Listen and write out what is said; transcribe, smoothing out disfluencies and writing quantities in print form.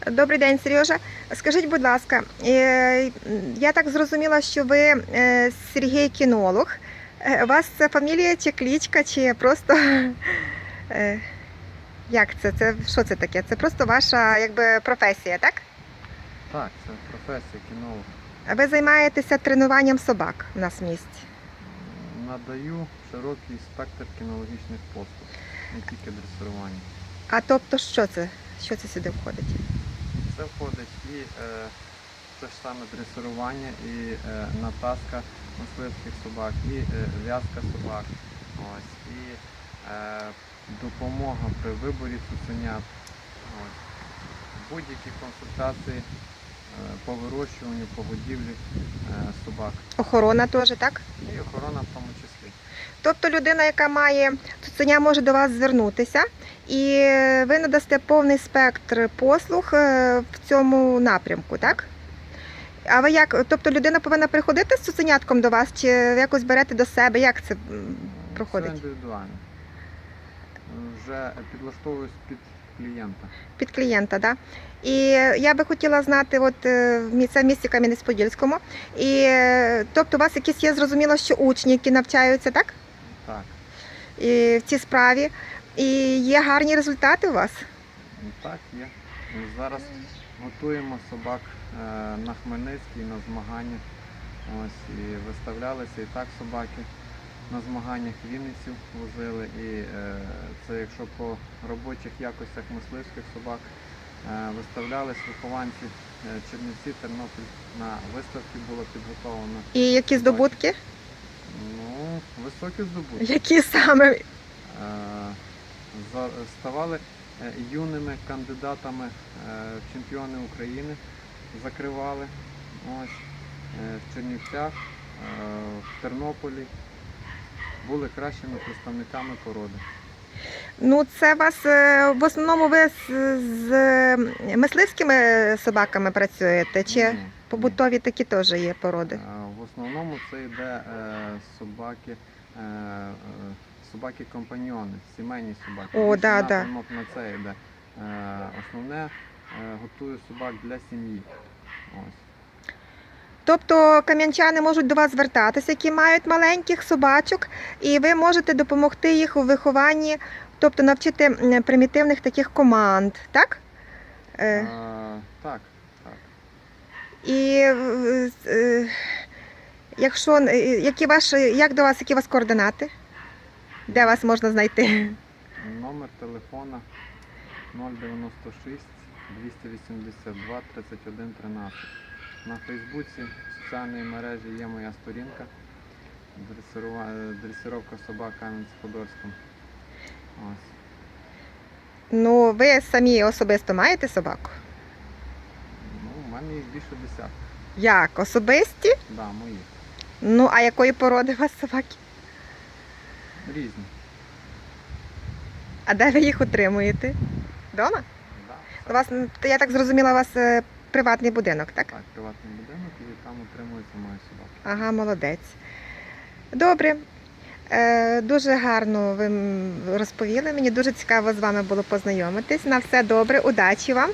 Добрий день, Сережа. Скажіть, будь ласка, я так зрозуміла, що ви Сергій кінолог. У вас це фамілія чи кличка, чи просто як це? Що це таке? Це просто ваша професія, так? Так, це професія кінолог. Ви займаєтеся тренуванням собак у нас в місті. Надаю широкий спектр кінологічних послуг, не тільки дресирування. А тобто що це? Що це сюди входить? Це входить і те ж саме дресирування, і натаска мисливських собак, і в'язка собак. Ось, і допомога при виборі цуценят. Ось. Будь-які консультації по вирощуванню, по годівлі собак. Охорона теж, так? І охорона в тому числі. Тобто людина, яка має цуценя, може до вас звернутися, і ви надасте повний спектр послуг в цьому напрямку, так? А ви як? Тобто людина повинна приходити з цуценятком до вас, чи якось берете до себе? Як це проходить? Це індивідуально. Вже підлаштовуюсь під клієнта. Під клієнта, так? І я би хотіла знати, от це в місті Кам'янець-Подільському, і тобто у вас якісь є, зрозуміло, що учні, які навчаються, так? Так. І в цій справі. І є гарні результати у вас? Так, є. Зараз готуємо собак на Хмельницький, на змагання. Ось, і виставлялися і так собаки на змаганнях в Вінницю возили. І це якщо по робочих якостях мисливських собак виставлялись вихованці Чернівці, Тернопіль, на виставки було підготовлено. І які здобутки? Ну, високі здобутки. Які саме? Ставали юними кандидатами в чемпіони України, закривали ось, в Чернівцях, в Тернополі, були кращими представниками породи. Ну, це вас в основному ви з мисливськими собаками працюєте, чи Ні, побутові такі теж є породи? В основному це йде собаки-компаньйони, сімейні собаки. О, Більше да. напрямок на це йде. Основне готую собак для сім'ї. Ось. Тобто кам'янчани можуть до вас звертатися, які мають маленьких собачок, і ви можете допомогти їх у вихованні, тобто навчити примітивних таких команд, так? Так. І як до вас, які у вас координати? Де вас можна знайти? Номер телефона 096 282 31 13. На Фейсбуці, в соціальній мережі є моя сторінка дресировка собак Кам'янець-Подільському. Ось. Ну, ви самі особисто маєте собаку? Ну, у мене їх більше 10. Як? Особисті? Да, мої. Ну, а якої породи у вас собаки? Різні. А де ви їх утримуєте? Вдома? Да. У вас, я так зрозуміла, у вас приватний будинок, так? Так, приватний будинок, і там утримуються мої собаки. Ага, молодець. Добре. Дуже гарно ви розповіли. Мені дуже цікаво з вами було познайомитись. На все добре, удачі вам.